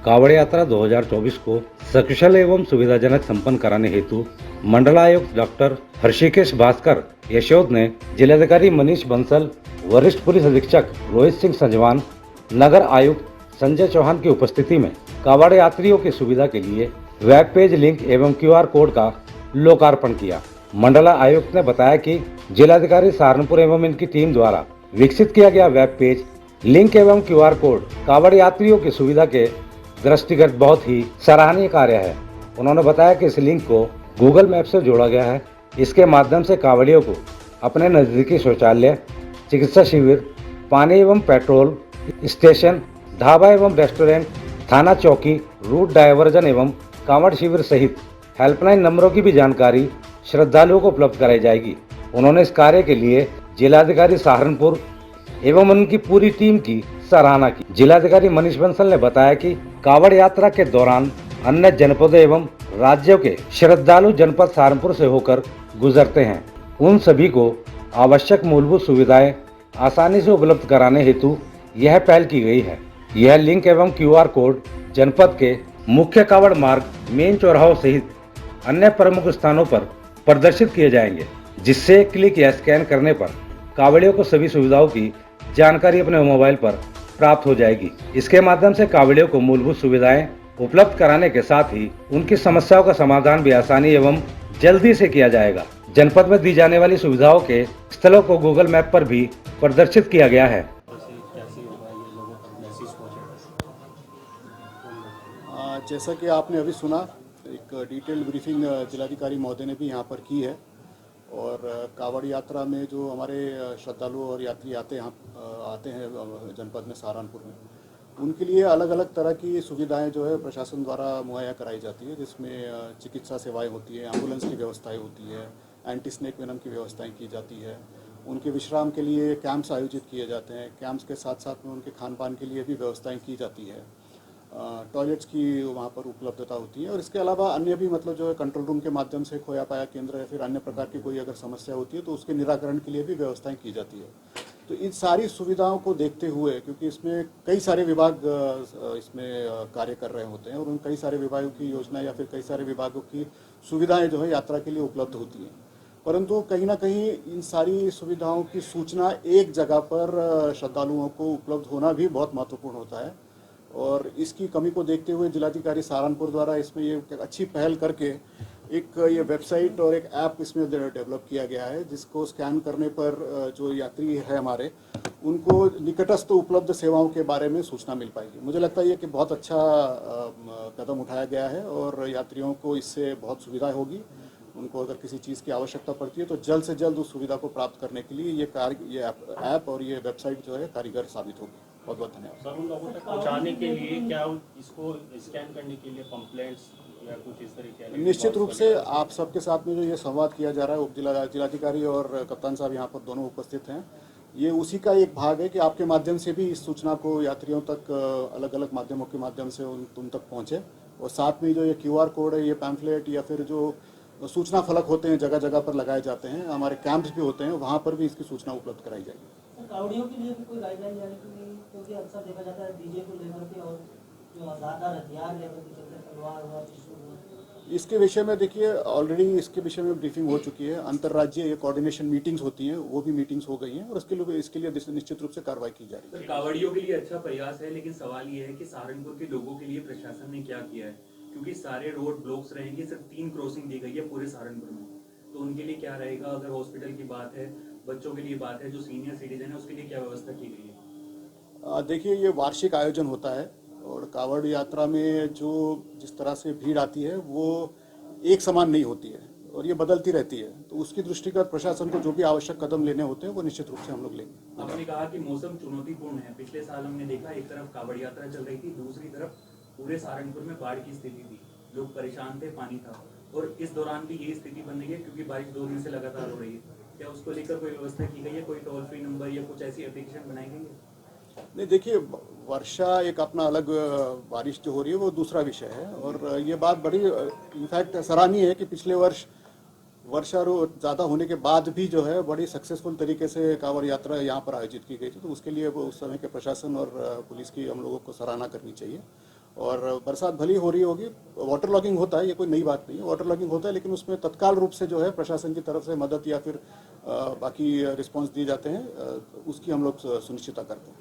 कावड़ यात्रा 2024 को सकुशल एवं सुविधाजनक संपन्न कराने हेतु मंडलायुक्त डॉक्टर हर्षिकेश भास्कर यशोद ने जिलाधिकारी मनीष बंसल, वरिष्ठ पुलिस अधीक्षक रोहित सिंह संजवान, नगर आयुक्त संजय चौहान की उपस्थिति में कावड़ यात्रियों की सुविधा के लिए वेब पेज लिंक एवं QR कोड का लोकार्पण किया। मंडला आयुक्त ने बताया कि जिलाधिकारी सहारनपुर एवं इनकी टीम द्वारा विकसित किया गया वेब पेज लिंक एवं QR कोड कावड़ यात्रियों की सुविधा के दृष्टिगत बहुत ही सराहनीय कार्य है। उन्होंने बताया कि इस लिंक को गूगल मैप से जोड़ा गया है। इसके माध्यम से कावड़ियों को अपने नजदीकी शौचालय, चिकित्सा शिविर, पानी एवं पेट्रोल स्टेशन, ढाबा एवं रेस्टोरेंट, थाना चौकी, रूट डायवर्जन एवं कांवड़ शिविर सहित हेल्पलाइन नंबरों की भी जानकारी श्रद्धालुओं को उपलब्ध कराई जाएगी। उन्होंने इस कार्य के लिए जिलाधिकारी सहारनपुर एवं उनकी पूरी टीम की सराहना की। जिलाधिकारी मनीष बंसल ने बताया कि कावड़ यात्रा के दौरान अन्य जनपदों एवं राज्यों के श्रद्धालु जनपद सहारनपुर से होकर गुजरते हैं। उन सभी को आवश्यक मूलभूत सुविधाएं आसानी से उपलब्ध कराने हेतु यह पहल की गई है। यह लिंक एवं QR कोड जनपद के मुख्य कावड़ मार्ग, मेन चौराहों सहित अन्य प्रमुख स्थानों पर प्रदर्शित किए जाएंगे, जिससे क्लिक या स्कैन करने पर कावड़ियों को सभी सुविधाओं की जानकारी अपने मोबाइल पर प्राप्त हो जाएगी। इसके माध्यम से कावड़ियों को मूलभूत सुविधाएं उपलब्ध कराने के साथ ही उनकी समस्याओं का समाधान भी आसानी एवं जल्दी से किया जाएगा। जनपद में दी जाने वाली सुविधाओं के स्थलों को गूगल मैप पर भी प्रदर्शित किया गया है। जैसा कि आपने अभी सुना, एक डिटेल्ड ब्रीफिंग जिलाधिकारी महोदय ने भी यहाँ पर की है और कावड़ यात्रा में जो हमारे श्रद्धालु और यात्री आते हैं जनपद में सहारनपुर में, उनके लिए अलग अलग तरह की सुविधाएं जो है प्रशासन द्वारा मुहैया कराई जाती है, जिसमें चिकित्सा सेवाएं होती है, एम्बुलेंस की व्यवस्थाएं होती है, एंटी स्नेक वेनम की व्यवस्थाएं की जाती है। उनके विश्राम के लिए कैंप्स आयोजित किए जाते हैं। कैंप्स के साथ साथ में उनके खान पान के लिए भी व्यवस्थाएँ की जाती है। टॉयलेट्स की वहाँ पर उपलब्धता होती है और इसके अलावा अन्य भी मतलब जो है कंट्रोल रूम के माध्यम से खोया पाया केंद्र या फिर अन्य प्रकार की कोई अगर समस्या होती है तो उसके निराकरण के लिए भी व्यवस्थाएं की जाती है। तो इन सारी सुविधाओं को देखते हुए, क्योंकि इसमें कई सारे विभाग इसमें कार्य कर रहे होते हैं और उन कई सारे विभागों की योजना या फिर कई सारे विभागों की सुविधाएँ जो है यात्रा के लिए उपलब्ध होती हैं, परंतु कहीं ना कहीं इन सारी सुविधाओं की सूचना एक जगह पर श्रद्धालुओं को उपलब्ध होना भी बहुत महत्वपूर्ण होता है। और इसकी कमी को देखते हुए जिलाधिकारी सहारनपुर द्वारा इसमें ये अच्छी पहल करके एक ये वेबसाइट और एक ऐप इसमें डेवलप किया गया है, जिसको स्कैन करने पर जो यात्री है हमारे, उनको निकटस्थ उपलब्ध सेवाओं के बारे में सूचना मिल पाएगी। मुझे लगता है ये कि बहुत अच्छा कदम उठाया गया है और यात्रियों को इससे बहुत सुविधा होगी। उनको अगर किसी चीज़ की आवश्यकता पड़ती है तो जल्द से जल्द उस सुविधा को प्राप्त करने के लिए ये ऐप और ये वेबसाइट जो है कारीगर साबित होगी। बहुत बहुत धन्यवाद। सर, उन लोगों तक पहुंचाने के लिए क्या इसको स्कैन करने के लिए पंपलेट्स या कुछ इस तरीके? निश्चित रूप से आप सबके साथ में जो ये संवाद किया जा रहा है, उप जिलाधिकारी और कप्तान साहब यहाँ पर दोनों उपस्थित हैं, ये उसी का एक भाग है कि आपके माध्यम से भी इस सूचना को यात्रियों तक अलग अलग माध्यमों के माध्यम से तुम तक पहुँचे और साथ में जो ये QR कोड है, ये पैम्फलेट या फिर जो सूचना फलक होते हैं जगह जगह पर लगाए जाते हैं, हमारे कैंप्स भी होते हैं, वहाँ पर भी इसकी सूचना उपलब्ध कराई जाएगी। कावड़ियों के लिए भी कोई गाइडलाइन जारी की गई, क्योंकि अक्सर देखा जाता है डीजे को लेकर के और जो आजादार हथियार लेकर के चलते, तलवार हुआ, त्रिशूल हुआ। इसके विषय में देखिए ऑलरेडी इसके विषय में ब्रीफिंग हो चुकी है। अंतर्राज्यीय ये कोऑर्डिनेशन मीटिंग्स होती हैं, वो भी मीटिंग्स हो गई हैं और इसके लिए निश्चित रूप से कार्रवाई की जा रही है। कावड़ियों के लिए अच्छा प्रयास है, लेकिन सवाल ये है कि सहारनपुर के लोगों के लिए प्रशासन ने क्या किया है, क्योंकि सारे रोड ब्लॉक्स रहेंगे, सिर्फ 3 क्रॉसिंग दी गई है पूरे सहारनपुर में। तो उनके लिए क्या रहेगा? अगर हॉस्पिटल की बात है, बच्चों के लिए बात है, जो सीनियर सिटीजन है, उसके लिए क्या व्यवस्था की गई है? देखिए, ये वार्षिक आयोजन होता है और कावड़ यात्रा में जो जिस तरह से भीड़ आती है वो एक समान नहीं होती है और ये बदलती रहती है। तो उसकी दृष्टिगत प्रशासन को जो भी आवश्यक कदम लेने होते हैं वो निश्चित रूप से हम लोग लेंगे। आपने कहा कि मौसम चुनौतीपूर्ण है। पिछले साल हमने देखा, एक तरफ कावड़ यात्रा चल रही थी, दूसरी तरफ पूरे सहारनपुर में बाढ़ की स्थिति थी, लोग परेशान थे, पानी था, और इस दौरान भी यही स्थिति बन रही है क्योंकि बारिश 2 दिन से लगातार हो रही है। क्या उसको लेकर कोई व्यवस्था की गई है? कोई टोल फ्री नंबर या कुछ ऐसी एप्लीकेशन बनाई गई है? नहीं, देखिए, वर्षा एक अपना अलग, बारिश जो हो रही है वो दूसरा विषय है और ये बात बड़ी इनफैक्ट सराहनीय है कि पिछले वर्ष वर्षा ज़्यादा होने के बाद भी जो है बड़ी सक्सेसफुल तरीके से कांवड़ यात्रा यहाँ पर आयोजित की गई थी। तो उसके लिए वो उस समय के प्रशासन और पुलिस की हम लोगों को सराहना करनी चाहिए। और बरसात भली हो रही होगी, वाटर लॉगिंग होता है, ये कोई नई बात नहीं है, वाटर लॉगिंग होता है, लेकिन उसमें तत्काल रूप से जो है प्रशासन की तरफ से मदद या फिर बाकी रिस्पॉन्स दिए जाते हैं, उसकी हम लोग सुनिश्चितता करते हैं।